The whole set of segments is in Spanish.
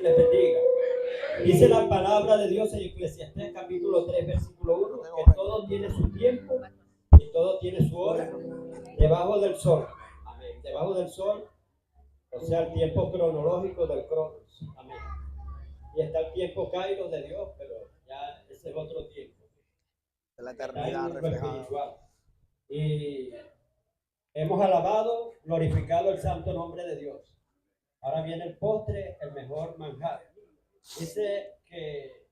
les bendiga. Dice la palabra de Dios en Eclesiastés capítulo 3, versículo 1, que todo tiene su tiempo y todo tiene su hora debajo del sol. Amén. Debajo del sol, o sea, el tiempo cronológico del Cronos. Amén. Y está el tiempo Kairos de Dios, pero ya ese es otro tiempo. De la eternidad reflejada. Y hemos alabado, glorificado el santo nombre de Dios. Ahora viene el postre, el mejor manjar. Dice que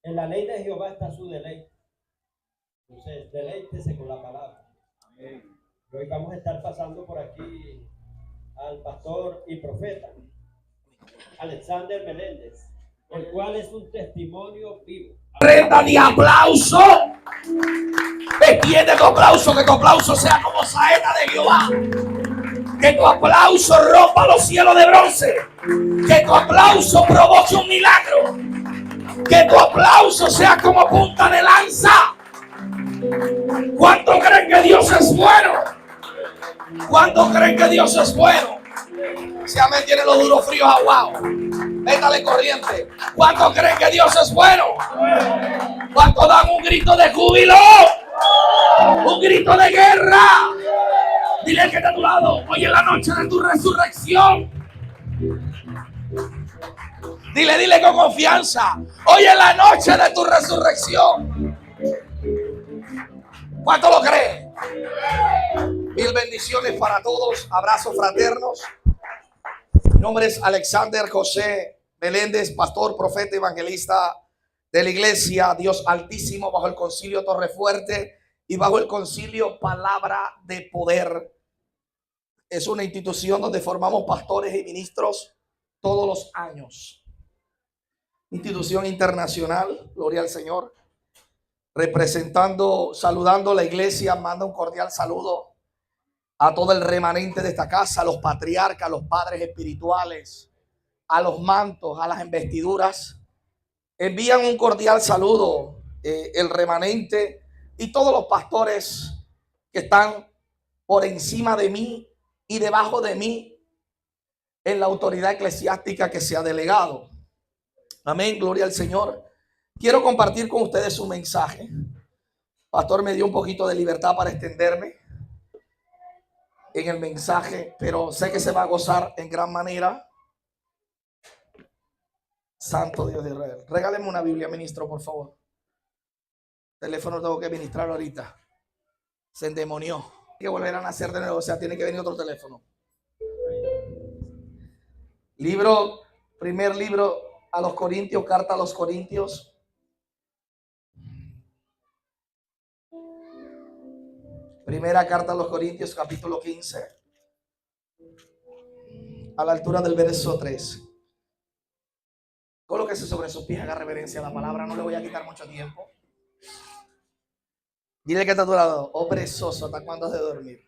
en la ley de Jehová está su deleite. Entonces, deleítese con la palabra. Amén. Hoy vamos a estar pasando por aquí al pastor y profeta Alexander Meléndez, el cual es un testimonio vivo. Prenda de aplauso. Extiende tu aplauso, que tu aplauso sea como saeta de Jehová. Que tu aplauso rompa los cielos de bronce. Que tu aplauso provoque un milagro. Que tu aplauso sea como punta de lanza. ¿Cuánto creen que Dios es bueno? ¿Cuánto creen que Dios es bueno? Si amén tiene los duros fríos aguados, métale corriente. ¿Cuánto creen que Dios es bueno? ¿Cuánto dan un grito de júbilo? Un grito de guerra. Dile que está a tu lado. Hoy es la noche de tu resurrección. Dile con confianza. Hoy es la noche de tu resurrección. ¿Cuánto lo creen? Mil bendiciones para todos. Abrazos fraternos. Mi nombre es Alexander José Meléndez, pastor, profeta, evangelista de la iglesia Dios Altísimo, bajo el concilio Torrefuerte y bajo el concilio Palabra de Poder. Es una institución donde formamos pastores y ministros todos los años. Institución internacional, gloria al Señor. Saludando a la iglesia, manda un cordial saludo a todo el remanente de esta casa, a los patriarcas, a los padres espirituales, a los mantos, a las investiduras. Envían un cordial saludo el remanente y todos los pastores que están por encima de mí y debajo de mí en la autoridad eclesiástica que se ha delegado. Amén, gloria al Señor. Quiero compartir con ustedes un mensaje. Pastor me dio un poquito de libertad para extenderme en el mensaje, pero sé que se va a gozar en gran manera. Santo Dios de Israel. Regáleme una Biblia, ministro, por favor. Teléfono tengo que ministrar ahorita. Se endemonió. Hay que volver a nacer de nuevo, o sea, tiene que venir otro teléfono. Primer libro a los Corintios, carta a los Corintios. Primera carta a los Corintios, capítulo 15, a la altura del verso 3. Colóquese sobre sus pies, haga reverencia a la palabra, no le voy a quitar mucho tiempo. Dile que está a tu lado, oh perezoso, ¿hasta cuándo has de dormir?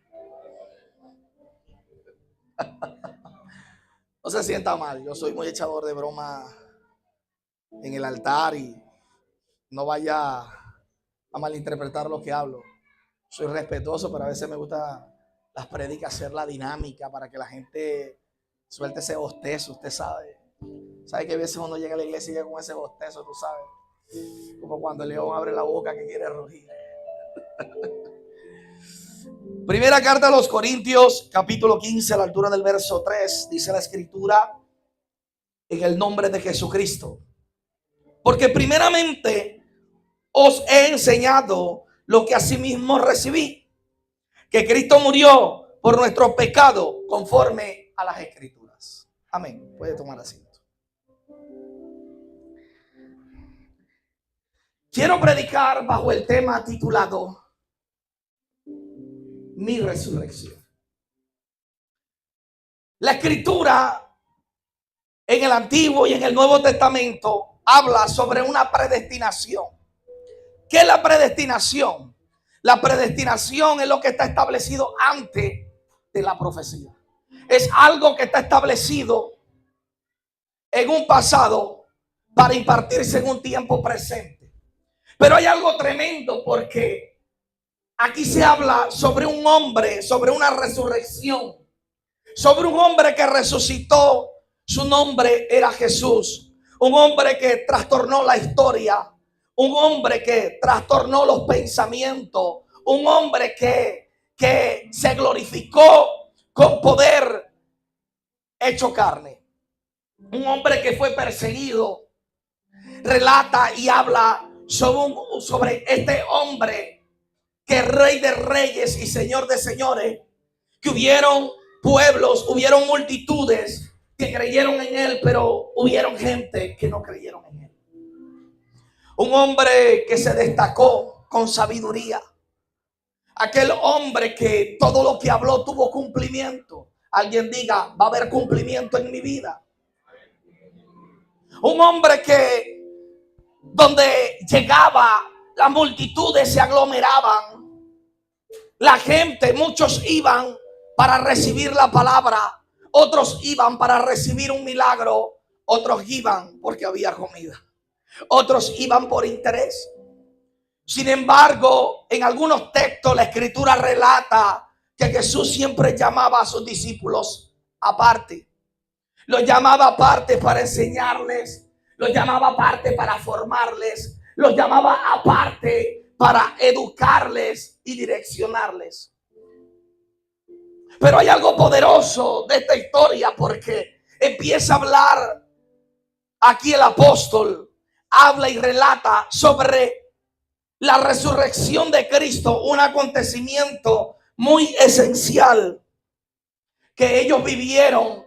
No se sienta mal, yo soy muy echador de broma en el altar y no vaya a malinterpretar lo que hablo. Soy respetuoso, pero a veces me gusta las prédicas, hacer la dinámica para que la gente suelte ese bostezo, usted sabe. ¿Sabe que a veces uno llega a la iglesia y llega con ese bostezo, tú sabes? Como cuando el león abre la boca que quiere rugir. Primera carta a los Corintios, capítulo 15, a la altura del verso 3, dice la escritura, en el nombre de Jesucristo. Porque primeramente os he enseñado lo que asimismo recibí, que Cristo murió por nuestros pecados conforme a las escrituras. Amén. Puede tomar asiento. Quiero predicar bajo el tema titulado Mi resurrección. La escritura en el Antiguo y en el Nuevo Testamento habla sobre una predestinación. ¿Qué es la predestinación? La predestinación es lo que está establecido antes de la profecía. Es algo que está establecido en un pasado para impartirse en un tiempo presente. Pero hay algo tremendo porque aquí se habla sobre un hombre, sobre una resurrección, sobre un hombre que resucitó Su nombre era Jesús, un hombre que trastornó la historia, un hombre que trastornó los pensamientos, un hombre que se glorificó con poder hecho carne, un hombre que fue perseguido. Relata y habla sobre este hombre que es Rey de Reyes y Señor de Señores, que hubieron pueblos, hubieron multitudes que creyeron en él, pero hubieron gente que no creyeron en él. Un hombre que se destacó con sabiduría. Aquel hombre que todo lo que habló tuvo cumplimiento. Alguien diga, va a haber cumplimiento en mi vida. Un hombre que donde llegaba, las multitudes se aglomeraban. La gente, muchos iban para recibir la palabra. Otros iban para recibir un milagro. Otros iban porque había comida. Otros iban por interés. Sin embargo, en algunos textos la escritura relata que Jesús siempre llamaba a sus discípulos aparte. Los llamaba aparte para enseñarles. Los llamaba aparte para formarles. Los llamaba aparte para educarles y direccionarles. Pero hay algo poderoso de esta historia, porque empieza a hablar aquí el apóstol. Habla y relata sobre la resurrección de Cristo, un acontecimiento muy esencial que ellos vivieron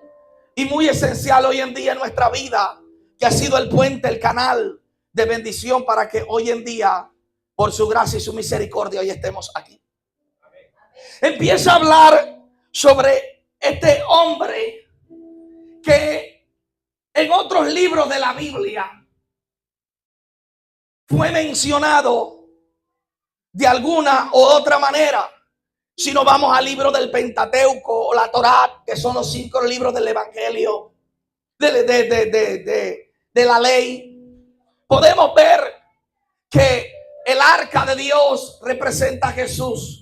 y muy esencial hoy en día en nuestra vida, que ha sido el puente, el canal de bendición para que hoy en día, por su gracia y su misericordia, hoy estemos aquí. Empieza a hablar sobre este hombre que en otros libros de la Biblia fue mencionado de alguna u otra manera. Si nos vamos al libro del Pentateuco o la Torá, que son los 5 libros del Evangelio, de la ley, podemos ver que el arca de Dios representa a Jesús.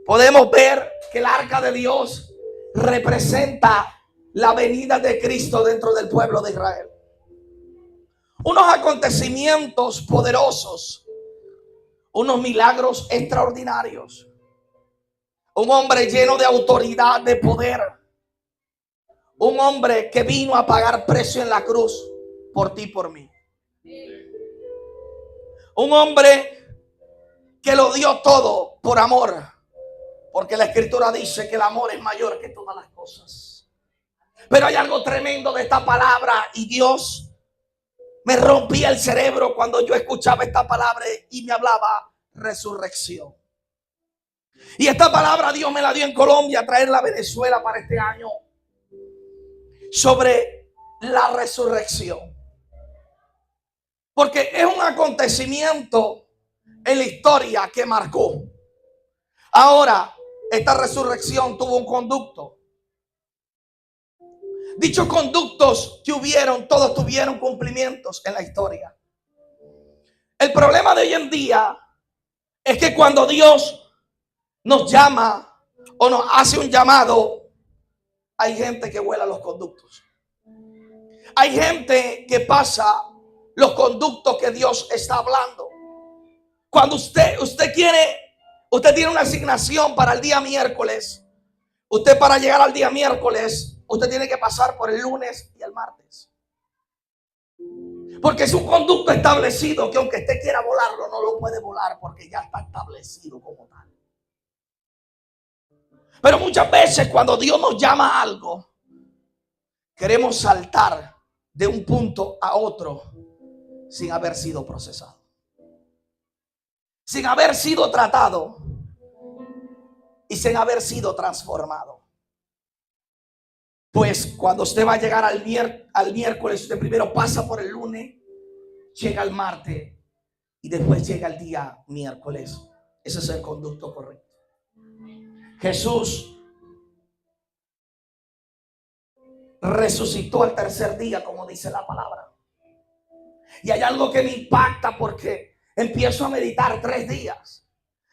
Podemos ver que el arca de Dios representa la venida de Cristo dentro del pueblo de Israel. Unos acontecimientos poderosos, unos milagros extraordinarios. Un hombre lleno de autoridad, de poder. Un hombre que vino a pagar precio en la cruz por ti y por mí. Un hombre que lo dio todo por amor. Porque la escritura dice que el amor es mayor que todas las cosas. Pero hay algo tremendo de esta palabra, y Dios me rompía el cerebro cuando yo escuchaba esta palabra y me hablaba resurrección. Y esta palabra Dios me la dio en Colombia, a traerla a Venezuela para este año, sobre la resurrección. Porque es un acontecimiento en la historia que marcó. Ahora, esta resurrección tuvo un conducto. Dichos conductos que hubieron, todos tuvieron cumplimientos en la historia. El problema de hoy en día es que cuando Dios nos llama o nos hace un llamado, hay gente que vuela los conductos. Hay gente que pasa los conductos que Dios está hablando. Cuando usted tiene una asignación para el día miércoles, usted, para llegar al día miércoles, usted tiene que pasar por el lunes y el martes. Porque es un conducto establecido que aunque usted quiera volarlo, no lo puede volar porque ya está establecido como tal. Pero muchas veces cuando Dios nos llama a algo, queremos saltar de un punto a otro sin haber sido procesado, sin haber sido tratado y sin haber sido transformado. Pues cuando usted va a llegar al miércoles, usted primero pasa por el lunes, llega al martes y después llega el día miércoles. Ese es el conducto correcto. Jesús resucitó al tercer día, como dice la palabra. Y hay algo que me impacta porque empiezo a meditar 3 días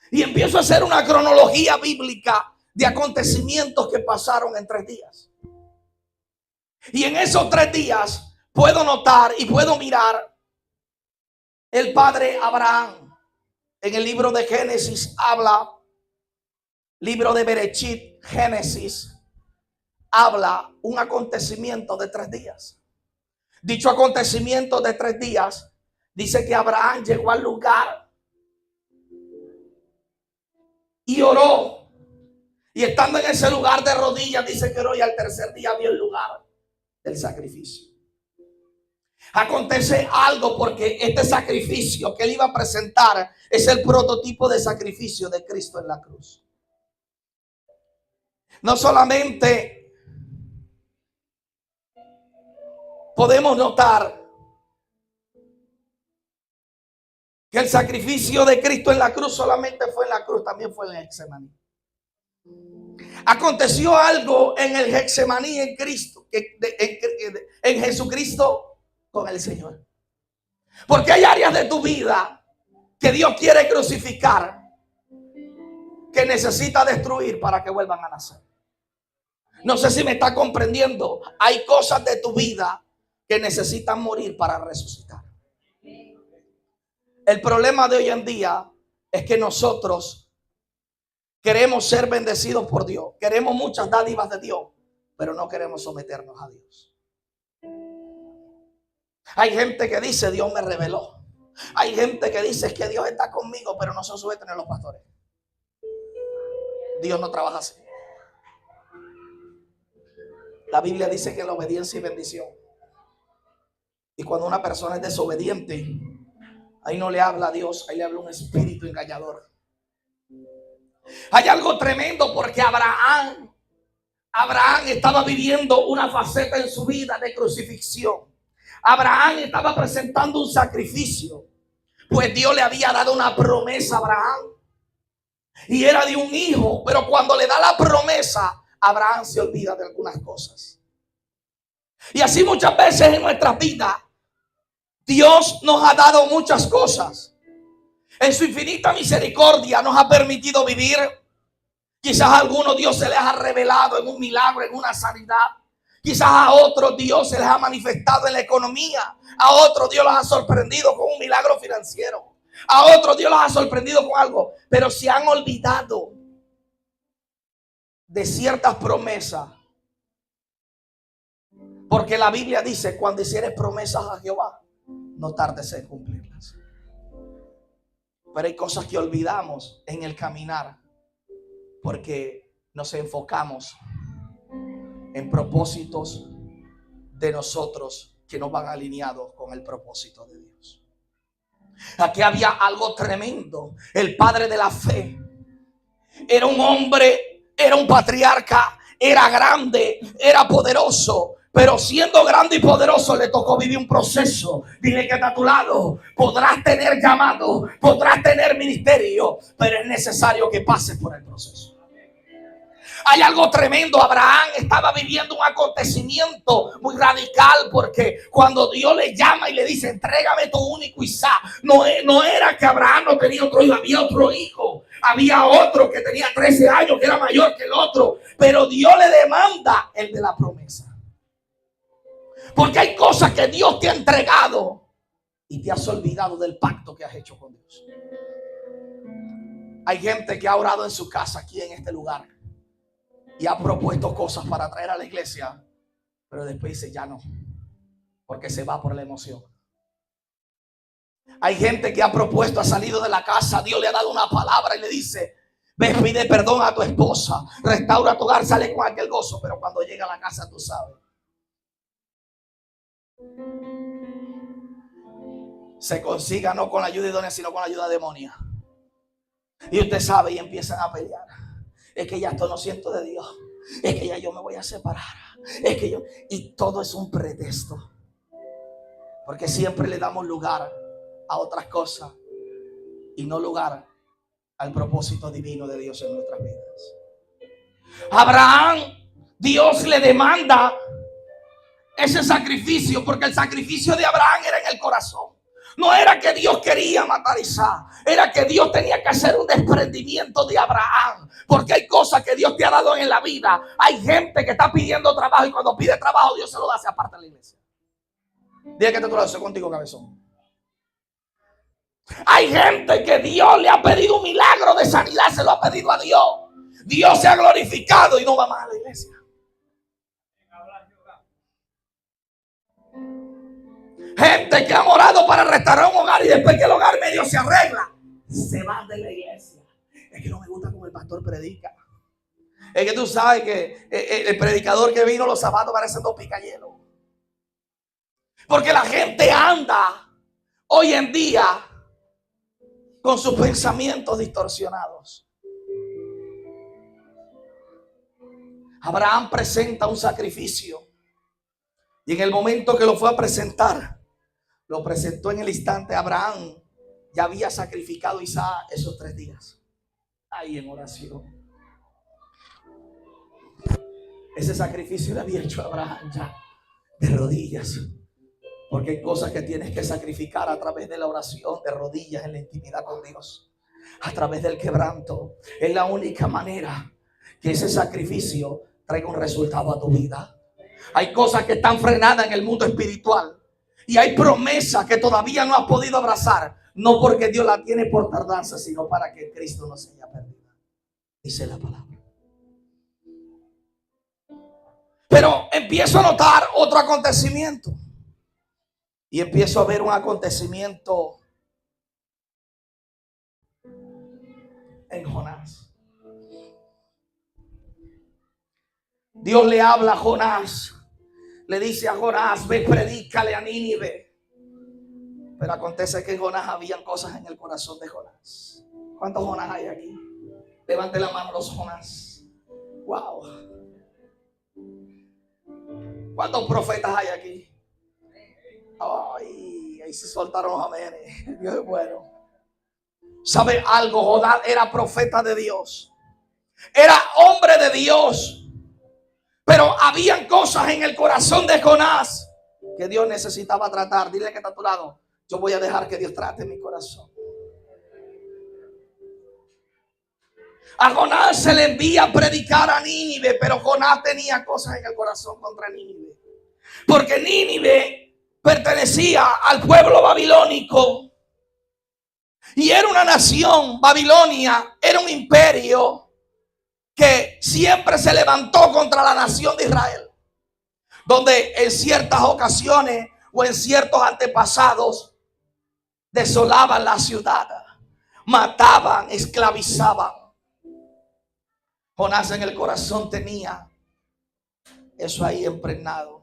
y empiezo a hacer una cronología bíblica de acontecimientos que pasaron en 3 días. Y en esos 3 días puedo notar y puedo mirar el padre Abraham. En el libro de Génesis habla, libro de Berechit, Génesis, habla un acontecimiento de 3 días. Dicho acontecimiento de 3 días, dice que Abraham llegó al lugar y oró. Y estando en ese lugar de rodillas, dice que oró, y al tercer día vio el lugar del sacrificio. Acontece algo, porque este sacrificio que él iba a presentar es el prototipo de sacrificio de Cristo en la cruz. No solamente podemos notar que el sacrificio de Cristo en la cruz solamente fue en la cruz, también fue en el Getsemaní. Aconteció algo en el Getsemaní, en Cristo, en Jesucristo con el Señor. Porque hay áreas de tu vida que Dios quiere crucificar, que necesita destruir para que vuelvan a nacer. No sé si me está comprendiendo. Hay cosas de tu vida que necesitan morir para resucitar. El problema de hoy en día es que nosotros queremos ser bendecidos por Dios. Queremos muchas dádivas de Dios, pero no queremos someternos a Dios. Hay gente que dice, Dios me reveló. Hay gente que dice que Dios está conmigo, pero no se someten a los pastores. Dios no trabaja así. La Biblia dice que la obediencia es bendición. Y cuando una persona es desobediente, ahí no le habla a Dios, ahí le habla un espíritu engañador. Hay algo tremendo, porque Abraham estaba viviendo una faceta en su vida de crucifixión. Abraham estaba presentando un sacrificio, pues Dios le había dado una promesa a Abraham, y era de un hijo. Pero cuando le da la promesa, Abraham se olvida de algunas cosas. Y así muchas veces en nuestra vida, Dios nos ha dado muchas cosas. En su infinita misericordia nos ha permitido vivir. Quizás a algunos Dios se les ha revelado en un milagro, en una sanidad. Quizás a otros Dios se les ha manifestado en la economía. A otros Dios los ha sorprendido con un milagro financiero. A otros Dios los ha sorprendido con algo. Pero se han olvidado de ciertas promesas. Porque la Biblia dice, cuando hicieres promesas a Jehová, no tardes en cumplirlas. Pero hay cosas que olvidamos en el caminar, porque nos enfocamos en propósitos de nosotros que no van alineados con el propósito de Dios. Aquí había algo tremendo. El padre de la fe era un hombre, era un patriarca, era grande, era poderoso. Pero siendo grande y poderoso, le tocó vivir un proceso. Dile que está a tu lado. Podrás tener llamado, podrás tener ministerio, pero es necesario que pases por el proceso. Hay algo tremendo. Abraham estaba viviendo un acontecimiento muy radical, porque cuando Dios le llama y le dice, entrégame tu único Isaac, no era que Abraham no tenía otro hijo, había otro hijo. Había otro que tenía 13 años, que era mayor que el otro. Pero Dios le demanda el de la promesa. Porque hay cosas que Dios te ha entregado y te has olvidado del pacto que has hecho con Dios. Hay gente que ha orado en su casa, aquí en este lugar, y ha propuesto cosas para traer a la iglesia, pero después dice ya no, porque se va por la emoción. Hay gente que ha propuesto, ha salido de la casa, Dios le ha dado una palabra y le dice, ve, pide perdón a tu esposa, restaura tu hogar, sale con aquel gozo, pero cuando llega a la casa tú sabes. Se consiga no con la ayuda idónea, sino con la ayuda demonia. Y usted sabe, y empiezan a pelear. Es que ya esto no siento de Dios. Es que ya yo me voy a separar. Es que yo... Y todo es un pretexto. Porque siempre le damos lugar a otras cosas y no lugar al propósito divino de Dios en nuestras vidas. Abraham, Dios le demanda ese sacrificio, porque el sacrificio de Abraham era en el corazón. No era que Dios quería matar a Isaac, era que Dios tenía que hacer un desprendimiento de Abraham. Porque hay cosas que Dios te ha dado en la vida. Hay gente que está pidiendo trabajo y cuando pide trabajo Dios se lo da, se aparta de la iglesia. Dile que te lo hace contigo, cabezón. Hay gente que Dios le ha pedido un milagro de sanidad, se lo ha pedido a Dios. Dios se ha glorificado y no va más a la iglesia. Gente que ha orado para restaurar un hogar y después que el hogar medio se arregla, se van de la iglesia. Es que no me gusta como el pastor predica. Es que tú sabes que el predicador que vino los zapatos parecen 2 picayelos. Porque la gente anda hoy en día con sus pensamientos distorsionados. Abraham presenta un sacrificio. Y en el momento que lo fue a presentar, lo presentó en el instante. Abraham ya había sacrificado a Isaac esos 3 días. Ahí en oración. Ese sacrificio lo había hecho Abraham ya de rodillas. Porque hay cosas que tienes que sacrificar a través de la oración, de rodillas, en la intimidad con Dios. A través del quebranto. Es la única manera que ese sacrificio traiga un resultado a tu vida. Hay cosas que están frenadas en el mundo espiritual. Y hay promesas que todavía no has podido abrazar. No porque Dios la tiene por tardanza, sino para que Cristo no se haya perdido. Dice la palabra. Pero empiezo a notar otro acontecimiento. Y empiezo a ver un acontecimiento en Jonás. Dios le habla a Jonás. Le dice a Jonás: ve, predícale a Nínive. Pero acontece que en Jonás habían cosas en el corazón de Jonás. ¿Cuántos Jonás hay aquí? Levante la mano los Jonás. Wow. ¿Cuántos profetas hay aquí? Ay, ahí se soltaron los amenes. Dios es bueno. ¿Sabe algo? Jonás era profeta de Dios. Era hombre de Dios. Pero habían cosas en el corazón de Jonás que Dios necesitaba tratar. Dile que está a tu lado: yo voy a dejar que Dios trate mi corazón. A Jonás se le envía a predicar a Nínive, pero Jonás tenía cosas en el corazón contra Nínive. Porque Nínive pertenecía al pueblo babilónico. Y era una nación. Babilonia era un imperio que siempre se levantó contra la nación de Israel. Donde en ciertas ocasiones o en ciertos antepasados desolaban la ciudad, mataban, esclavizaban. Jonás en el corazón tenía eso ahí impregnado.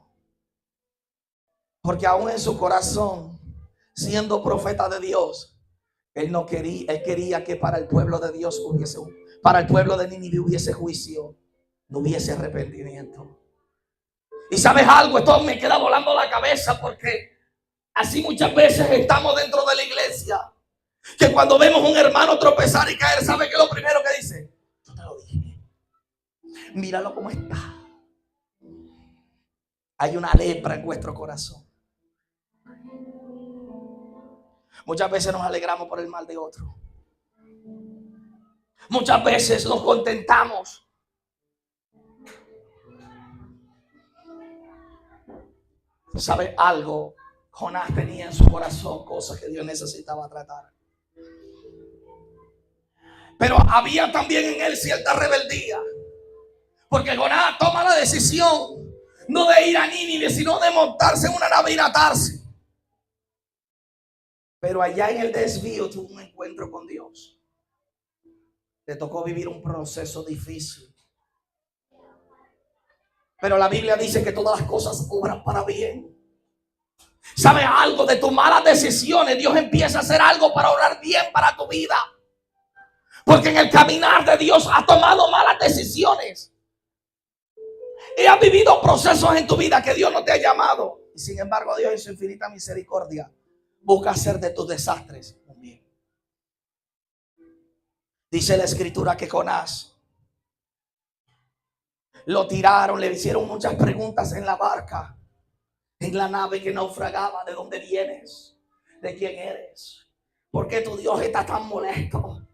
Porque aún en su corazón, siendo profeta de Dios, él quería que para el pueblo de Dios para el pueblo de Nínive hubiese juicio, no hubiese arrepentimiento. Y sabes algo, esto me queda volando la cabeza, porque así muchas veces estamos dentro de la iglesia, que cuando vemos un hermano tropezar y caer, ¿sabe qué es lo primero que dice? Yo te lo dije, míralo cómo está. Hay una lepra en vuestro corazón. Muchas veces nos alegramos por el mal de otro. Muchas veces nos contentamos. ¿Sabe algo? Jonás tenía en su corazón cosas que Dios necesitaba tratar. Pero había también en él cierta rebeldía. Porque Jonás toma la decisión no de ir a Nínive, sino de montarse en una nave y atarse. Pero allá en el desvío tuvo un encuentro con Dios. Le tocó vivir un proceso difícil. Pero la Biblia dice que todas las cosas obran para bien. ¿Sabes algo? De tus malas decisiones, Dios empieza a hacer algo para obrar bien para tu vida. Porque en el caminar de Dios has tomado malas decisiones. Y has vivido procesos en tu vida que Dios no te ha llamado. Y sin embargo, Dios en su infinita misericordia busca hacer de tus desastres un bien. Dice la escritura que Jonás lo tiraron, le hicieron muchas preguntas en la barca, en la nave que naufragaba. ¿De dónde vienes? de quién eres. ¿Por qué tu Dios está tan molesto?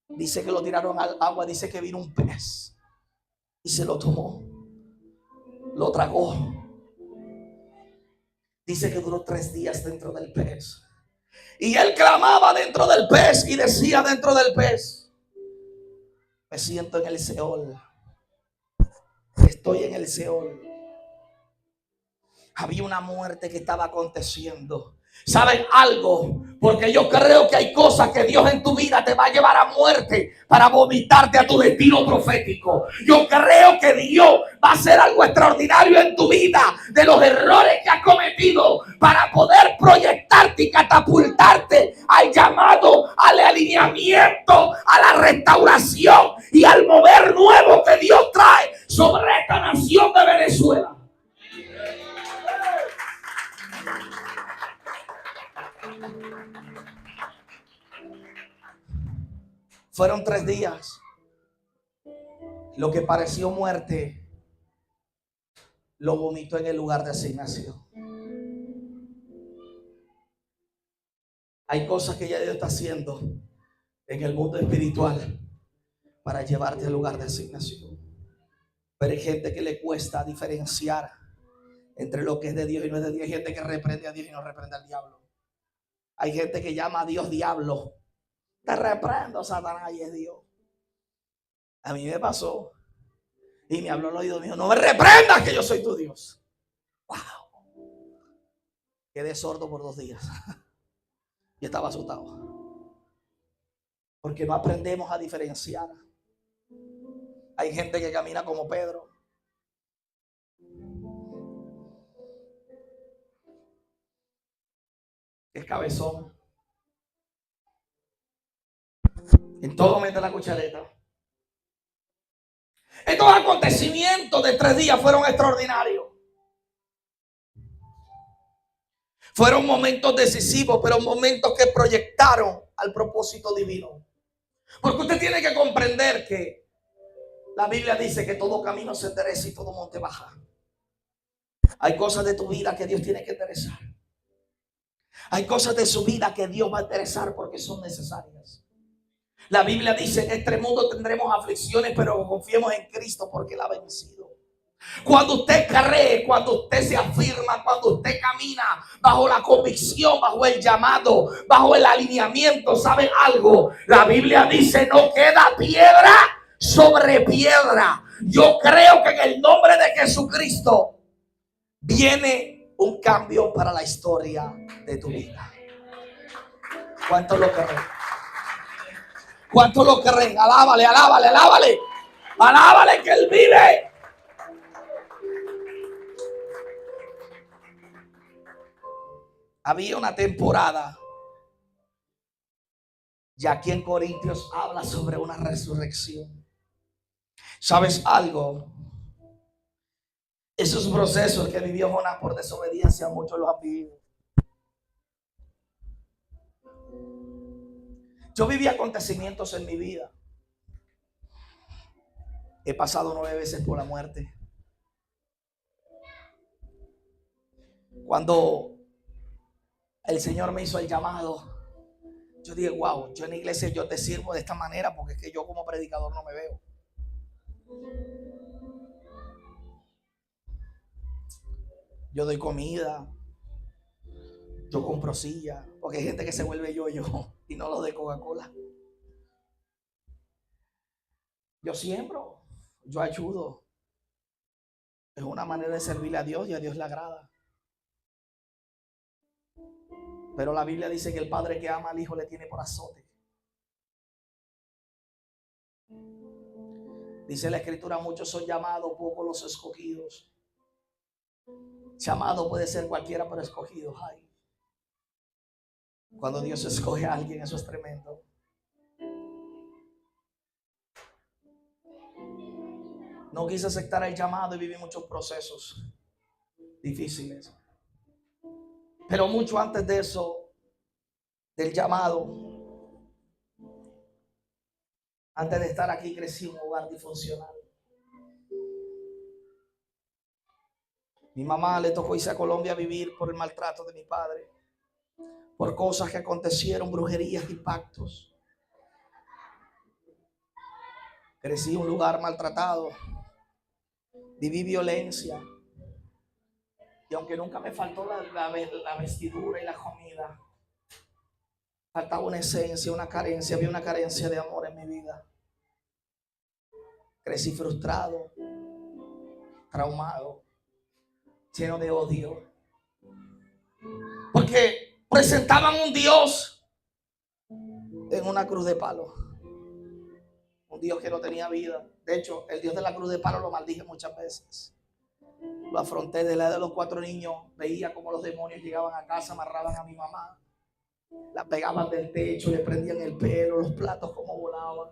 Dice que lo tiraron al agua, dice que vino un pez y se lo tomó, lo tragó. Dice que duró 3 días dentro del pez. Y él clamaba dentro del pez y decía dentro del pez: me siento en el Seol. Estoy en el Seol. Había una muerte que estaba aconteciendo. ¿Saben algo? Porque yo creo que hay cosas que Dios en tu vida te va a llevar a muerte para vomitarte a tu destino profético. Yo creo que Dios va a hacer algo extraordinario en tu vida de los errores que has cometido para poder proyectarte y catapultarte al llamado, al alineamiento, a la restauración y al mover nuevo que Dios trae sobre esta nación de Venezuela. Fueron 3 días. Lo que pareció muerte lo vomitó en el lugar de asignación. Hay cosas que ya Dios está haciendo en el mundo espiritual para llevarte al lugar de asignación. Pero hay gente que le cuesta diferenciar entre lo que es de Dios y no es de Dios. Hay gente que reprende a Dios y no reprende al diablo. Hay gente que llama a Dios diablo. Te reprendo, Satanás, y es Dios. A mí me pasó y me habló al oído mío: no me reprendas, que yo soy tu Dios. Wow. Quedé sordo por 2 días y estaba asustado porque no aprendemos a diferenciar. Hay gente que camina como Pedro. Es cabezón. En todo mete la cuchareta. Estos acontecimientos de 3 días fueron extraordinarios. Fueron momentos decisivos, pero momentos que proyectaron al propósito divino. Porque usted tiene que comprender que la Biblia dice que todo camino se endereza y todo monte baja. Hay cosas de tu vida que Dios tiene que enderezar. Hay cosas de su vida que Dios va a enderezar porque son necesarias. La Biblia dice: en este mundo tendremos aflicciones, pero confiemos en Cristo porque Él ha vencido. Cuando usted cree, cuando usted se afirma, cuando usted camina bajo la convicción, bajo el llamado, bajo el alineamiento, ¿saben algo? La Biblia dice: no queda piedra sobre piedra. Yo creo que en el nombre de Jesucristo viene un cambio para la historia de tu vida. ¿Cuántos lo creen? ¿Cuántos lo creen? Alábale, alábale, alábale. Alábale que Él vive. Había una temporada, y aquí en Corintios habla sobre una resurrección. ¿Sabes algo? Esos procesos que vivió Jonás por desobediencia, muchos los han vivido. Yo viví acontecimientos en mi vida. He pasado 9 veces por la muerte. Cuando el Señor me hizo el llamado, yo dije: wow, yo en la iglesia yo te sirvo de esta manera porque es que yo como predicador no me veo. Yo doy comida, yo compro silla, porque hay gente que se vuelve yo y no lo de Coca-Cola. Yo siembro, yo ayudo. Es una manera de servirle a Dios y a Dios le agrada. Pero la Biblia dice que el padre que ama al hijo le tiene por azote. Dice la Escritura: muchos son llamados, pocos los escogidos. Llamado puede ser cualquiera, pero escogido hay. Cuando Dios escoge a alguien, eso es tremendo. No quise aceptar el llamado y viví muchos procesos difíciles. Pero mucho antes de eso, del llamado, antes de estar aquí, crecí en un hogar disfuncional. Mi mamá le tocó irse a Colombia a vivir por el maltrato de mi padre. por cosas que acontecieron, brujerías y pactos. Crecí en un lugar maltratado, viví violencia. Y aunque nunca me faltó la vestidura y la comida, faltaba una esencia, una carencia. Había una carencia de amor en mi vida. Crecí frustrado, traumado, lleno de odio. Porque presentaban un Dios en una cruz de palo. Un Dios que no tenía vida. De hecho, el Dios de la cruz de palo lo maldije muchas veces. Lo afronté de la edad de los 4 niños. Veía como los demonios llegaban a casa, amarraban a mi mamá, la pegaban del techo, le prendían el pelo, los platos como volaban.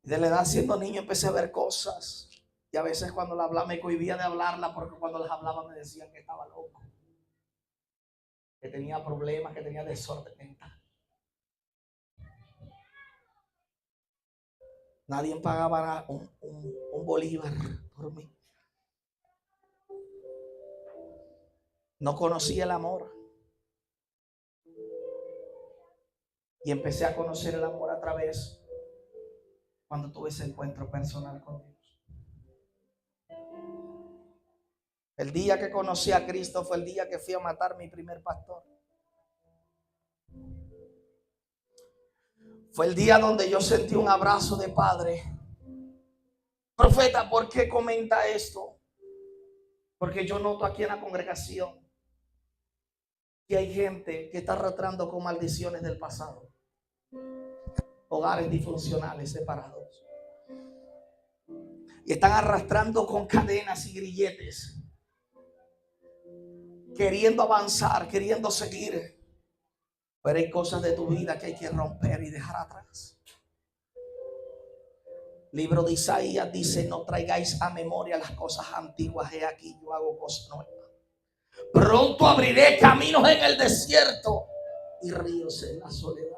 De la edad siendo niño empecé a ver cosas. Y a veces cuando la hablaba me cohibía de hablarla, porque cuando las hablaba me decían que estaba loco, que tenía problemas, que tenía desorden mental. Nadie pagaba un bolívar por mí. No conocía el amor. Y empecé a conocer el amor a través, cuando tuve ese encuentro personal con Dios. El día que conocí a Cristo fue el día que fui a matar a mi primer pastor. Fue el día donde yo sentí un abrazo de padre. Profeta, ¿por qué comenta esto? Porque yo noto aquí en la congregación que hay gente que está arrastrando con maldiciones del pasado. Hogares disfuncionales, separados. Y están arrastrando con cadenas y grilletes, queriendo avanzar, queriendo seguir. Pero hay cosas de tu vida que hay que romper y dejar atrás. Libro de Isaías dice: no traigáis a memoria las cosas antiguas, he aquí yo hago cosas nuevas. Pronto abriré caminos en el desierto y ríos en la soledad.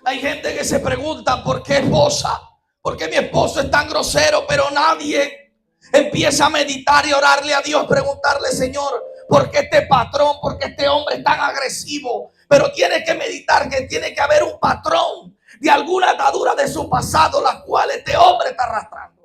Hay gente que se pregunta: ¿por qué esposa? ¿Por qué mi esposo es tan grosero? Pero nadie empieza a meditar y orarle a Dios, preguntarle: Señor, ¿por qué este patrón, por qué este hombre es tan agresivo? Pero tiene que meditar que tiene que haber un patrón de alguna atadura de su pasado, la cual este hombre está arrastrando.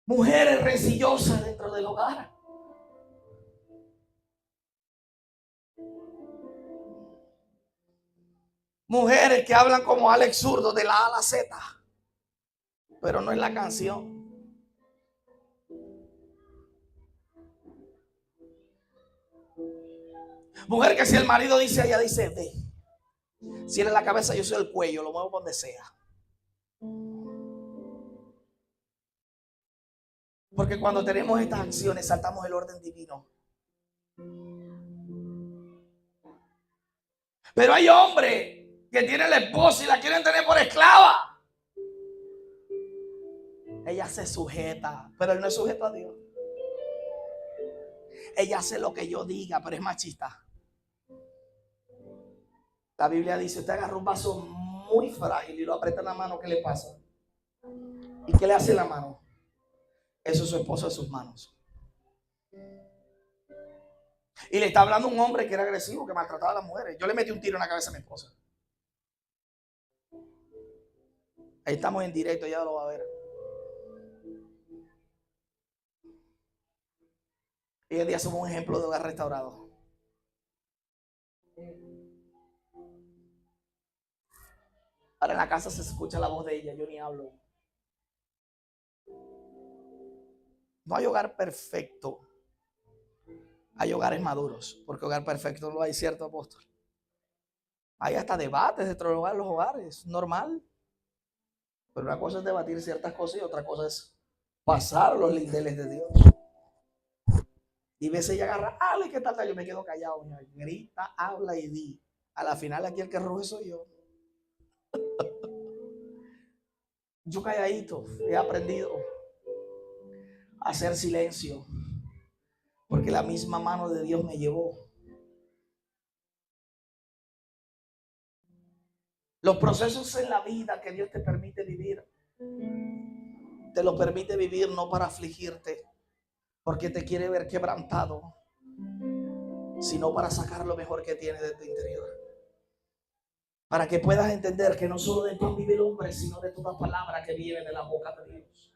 Mujeres rencillosas dentro del hogar. Mujeres que hablan como Alex Zurdo de la A a la Z, pero no es la canción. Mujer que si el marido dice, ella dice ve. Si él es la cabeza, yo soy el cuello, lo muevo donde sea. Porque cuando tenemos estas acciones saltamos el orden divino. Pero hay hombres que tienen la esposa y la quieren tener por esclava. Ella se sujeta, pero él no es sujeto a Dios. Ella hace lo que yo diga, pero es machista. La Biblia dice: usted agarra un vaso muy frágil y lo aprieta en la mano, ¿qué le pasa? ¿Y qué le hace la mano? Eso es su esposo en sus manos. Y le está hablando un hombre que era agresivo, que maltrataba a las mujeres. Yo le metí un tiro en la cabeza a mi esposa. Ahí estamos en directo, ya lo va a ver. Y hoy día somos un ejemplo de hogar restaurado. Ahora en la casa se escucha la voz de ella, yo ni hablo. No hay hogar perfecto. Hay hogares maduros, porque hogar perfecto no hay, ¿cierto, apóstol? Hay hasta debates dentro de los hogares, normal. Pero una cosa es debatir ciertas cosas y otra cosa es pasar los lindeles de Dios. Y veces ella agarra, Ale, ¿qué tal? Yo me quedo callado, grita, habla y di. A la final aquí el que ruge soy yo. Yo calladito he aprendido a hacer silencio, Porque la misma mano de Dios me llevó. Los procesos en la vida que Dios te permite vivir, te lo permite vivir no para afligirte, porque te quiere ver quebrantado, sino para sacar lo mejor que tiene de tu interior. Para que puedas entender que no solo de pan vive el hombre, sino de toda palabra que viene de la boca de Dios.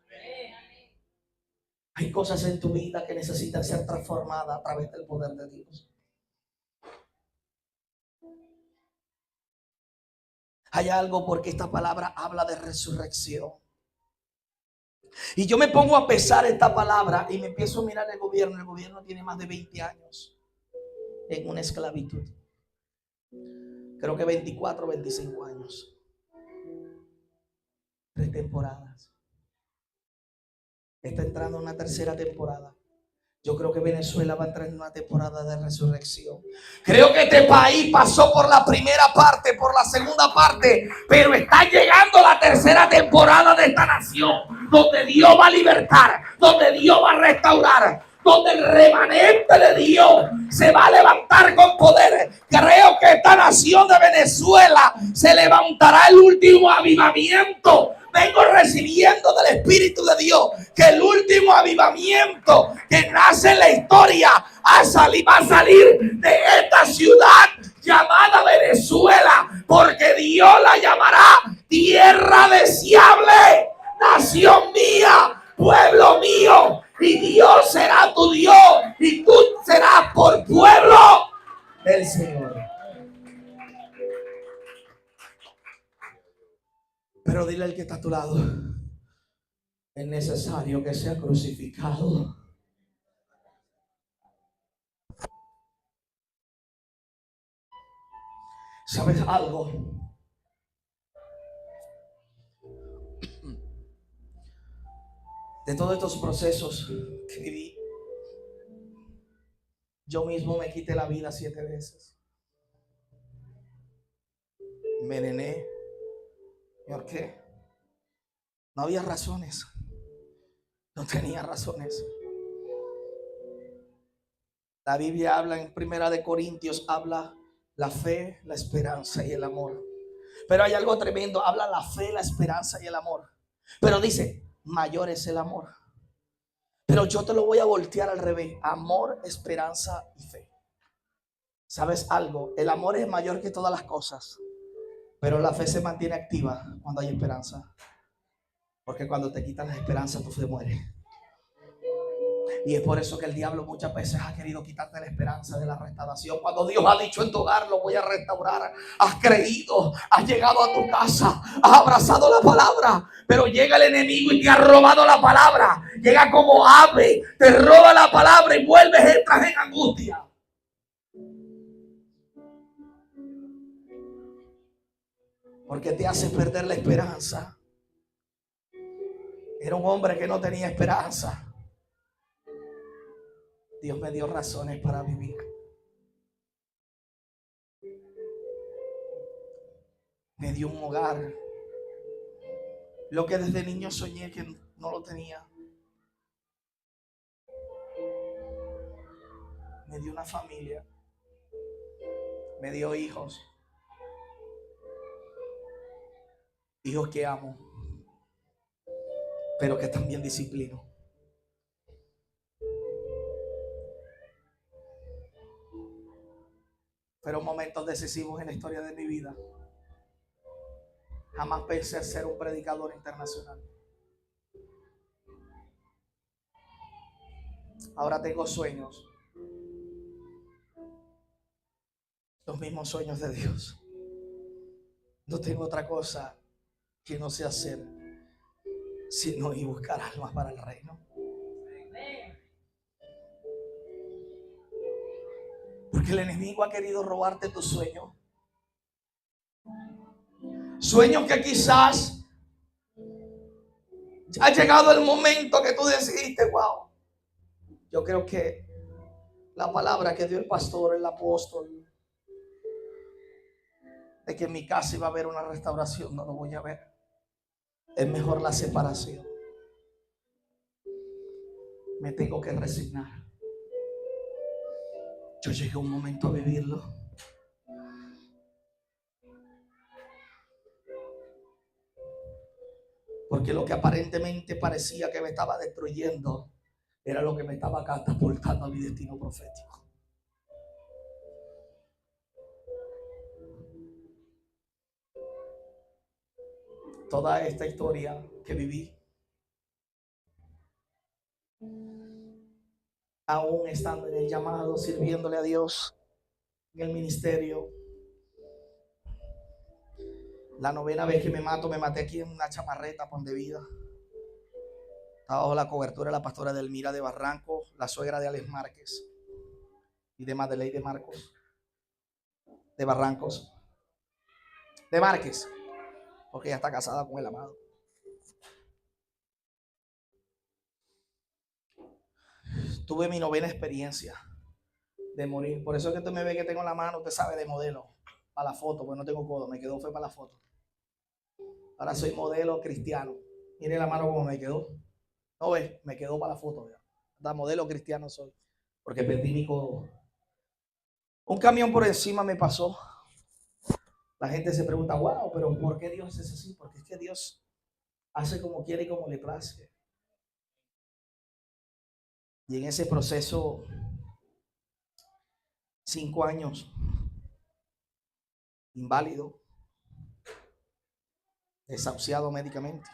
Hay cosas en tu vida que necesitan ser transformadas a través del poder de Dios. Hay algo, porque esta palabra habla de resurrección. Y yo me pongo a pesar esta palabra y me empiezo a mirar el gobierno. El gobierno tiene más de 20 años en una esclavitud. Creo que 24 o 25 años. 3 temporadas. Está entrando en una tercera temporada. Yo creo que Venezuela va a entrar en una temporada de resurrección. Creo que este país pasó por la primera parte, por la segunda parte, pero está llegando la tercera temporada de esta nación, donde Dios va a libertar, donde Dios va a restaurar, donde el remanente de Dios se va a levantar con poder. Creo que esta nación de Venezuela se levantará el último avivamiento. Vengo recibiendo del Espíritu de Dios que el último avivamiento que nace en la historia va a salir de esta ciudad llamada Venezuela, porque Dios la llamará tierra deseable, nación mía, pueblo mío, y Dios será tu Dios y tú serás por pueblo del Señor. Pero dile al que está a tu lado: es necesario que sea crucificado. ¿Sabes algo? De todos estos procesos que viví, yo mismo me quité la vida 7 veces. Me envenené. ¿Por qué? No había razones. No tenía razones. La Biblia habla en 1 Corintios, habla la fe, la esperanza y el amor. Pero hay algo tremendo, habla la fe, la esperanza y el amor. Pero dice, mayor es el amor. Pero yo te lo voy a voltear al revés: amor, esperanza y fe. ¿Sabes algo? El amor es mayor que todas las cosas, pero la fe se mantiene activa cuando hay esperanza. Porque cuando te quitan la esperanza, tu fe muere. Y es por eso que el diablo muchas veces ha querido quitarte la esperanza de la restauración. Cuando Dios ha dicho en tu hogar: lo voy a restaurar, has creído, has llegado a tu casa, has abrazado la palabra, pero llega el enemigo y te ha robado la palabra. Llega como ave, te roba la palabra y vuelves, entras en angustia. Porque te hace perder la esperanza. Era un hombre que no tenía esperanza. Dios me dio razones para vivir. Me dio un hogar. Lo que desde niño soñé que no lo tenía. Me dio una familia. Me dio hijos. Hijos que amo, pero que también disciplino. Fueron momentos decisivos en la historia de mi vida. Jamás pensé ser un predicador internacional. Ahora tengo sueños. Los mismos sueños de Dios. No tengo otra cosa que no sé hacer sino ir buscar almas para el reino. Porque el enemigo ha querido robarte tu sueño. Sueños que quizás ha llegado el momento que tú decidiste: wow, yo creo que la palabra que dio el pastor, el apóstol, de que en mi casa iba a haber una restauración, no lo voy a ver. Es mejor la separación. Me tengo que resignar. Yo llegué un momento a vivirlo. Porque lo que aparentemente parecía que me estaba destruyendo era lo que me estaba catapultando a mi destino profético. Toda esta historia que viví, aún estando en el llamado, sirviéndole a Dios en el ministerio. La 9ª vez que me maté aquí en una chamarreta Pon de Vida. Estaba bajo la cobertura de la pastora Delmira de Barranco, la suegra de Alex Márquez y de Madeleine de Marcos, de Barrancos, de Márquez, porque ella está casada con el amado. Tuve mi 9ª experiencia de morir. Por eso es que usted me ve que tengo la mano, usted sabe, de modelo, para la foto, porque no tengo codo, me quedó fue para la foto. Ahora soy modelo cristiano. Mire la mano como me quedó. No ves, me quedó para la foto. Da modelo cristiano soy, porque perdí mi codo. Un camión por encima me pasó. La gente se pregunta, wow, pero ¿por qué Dios es así? Porque es que Dios hace como quiere y como le place. Y en ese proceso, 5 años, inválido, desahuciado médicamente.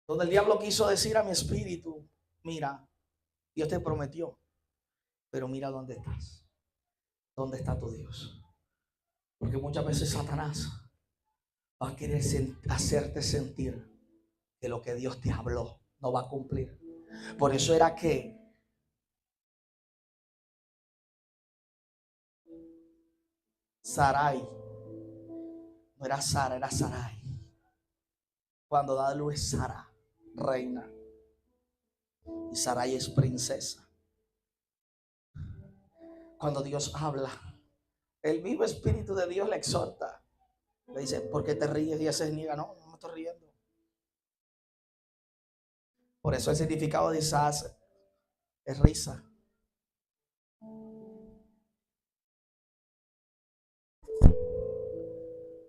Donde el diablo quiso decir a mi espíritu, mira, Dios te prometió, pero mira dónde estás. ¿Dónde está tu Dios? Porque muchas veces Satanás va a querer hacerte sentir que lo que Dios te habló no va a cumplir. Por eso era que Sarai, no era Sara, era Sarai. Cuando da luz es Sara, reina. Y Sarai es princesa. Cuando Dios habla, el vivo Espíritu de Dios le exhorta. Le dice, ¿por qué te ríes? Y ella se niega, no me estoy riendo. Por eso el significado de Isaac es risa.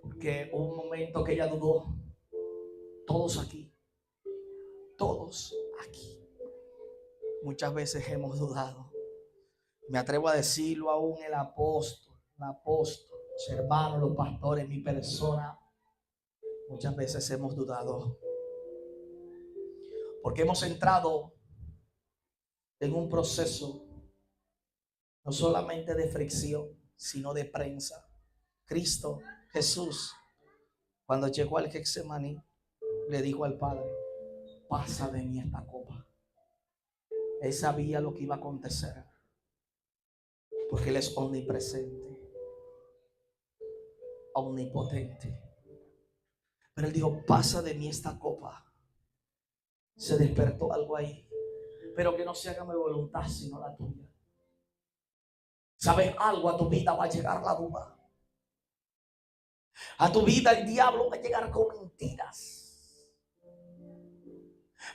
Porque hubo un momento que ella dudó. Todos aquí, muchas veces hemos dudado. Me atrevo a decirlo aún el apóstol, los hermanos, los pastores, mi persona. Muchas veces hemos dudado. Porque hemos entrado en un proceso no solamente de fricción, sino de prensa. Cristo, Jesús, cuando llegó al Getsemaní, le dijo al Padre, pasa de mí esta copa. Él sabía lo que iba a acontecer, porque Él es omnipresente, omnipotente. Pero Él dijo, pasa de mí esta copa. Se despertó algo ahí, pero que no se haga mi voluntad sino la tuya. ¿Sabes algo? A tu vida va a llegar la duda. A tu vida el diablo va a llegar con mentiras.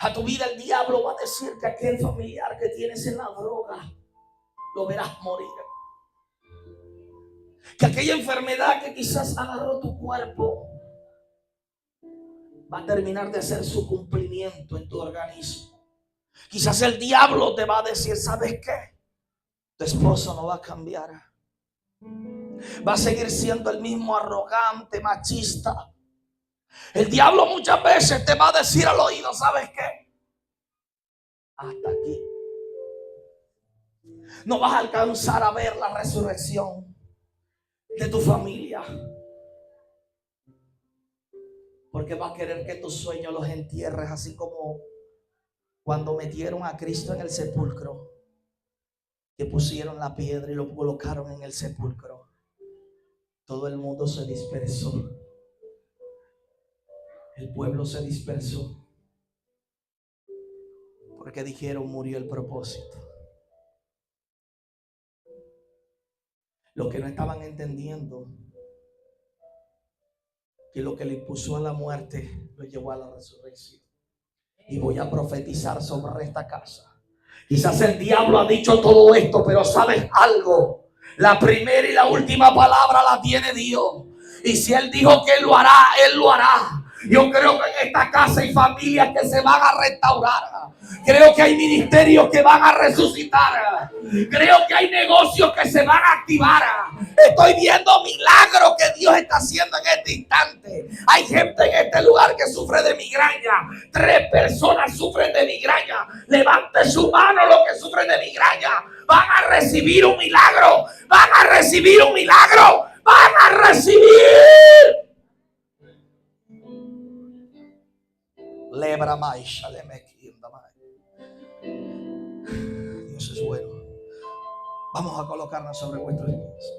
A tu vida el diablo va a decir que aquel familiar que tienes en la droga lo verás morir. Que aquella enfermedad que quizás agarró tu cuerpo va a terminar de hacer su cumplimiento en tu organismo. Quizás el diablo te va a decir, ¿sabes qué? Tu esposo no va a cambiar. Va a seguir siendo el mismo arrogante, machista. El diablo muchas veces te va a decir al oído, ¿sabes qué? Hasta aquí. No vas a alcanzar a ver la resurrección de tu familia. Porque va a querer que tus sueños los entierres, así como cuando metieron a Cristo en el sepulcro, que pusieron la piedra y lo colocaron en el sepulcro. Todo el mundo se dispersó. El pueblo se dispersó. Porque dijeron, murió el propósito. Los que no estaban entendiendo que lo que le impuso a la muerte lo llevó a la resurrección. Y voy a profetizar sobre esta casa Quizás el diablo ha dicho todo esto, pero ¿sabes algo? La primera y la última palabra la tiene Dios. Y si Él dijo que Él lo hará, Él lo hará. Yo creo que en esta casa hay familias que se van a restaurar. Creo que hay ministerios que van a resucitar. Creo que hay negocios que se van a activar. Estoy viendo milagros que Dios está haciendo en este instante. Hay gente en este lugar que sufre de migraña. 3 personas sufren de migraña. Levante su mano los que sufren de migraña. Van a recibir un milagro. Van a recibir un milagro. Van a recibir. Lebra maisha le mequinda mai. Dios es bueno. Vamos a colocarnos sobre vuestros pies.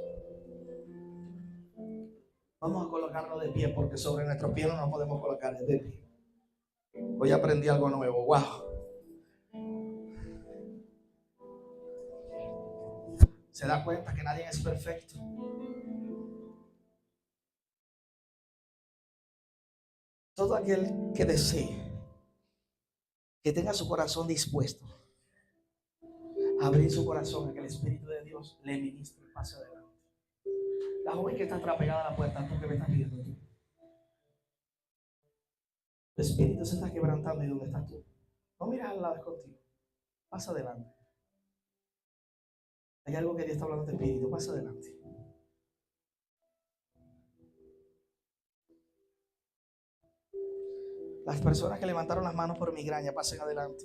Vamos a colocarnos de pie porque sobre nuestros pies no nos podemos colocar de pie. Hoy aprendí algo nuevo. Wow. ¿Se da cuenta que nadie es perfecto? Todo aquel que desee, que tenga su corazón dispuesto a abrir su corazón a que el Espíritu de Dios le ministre y pase adelante. La joven que está atrás pegada a la puerta, tú que me estás viendo tú. El Espíritu se está quebrantando y ¿dónde estás tú? No miras al lado contigo. Pasa adelante. Hay algo que Dios está hablando de Espíritu. Pasa adelante. Las personas que levantaron las manos por migraña, pasen adelante.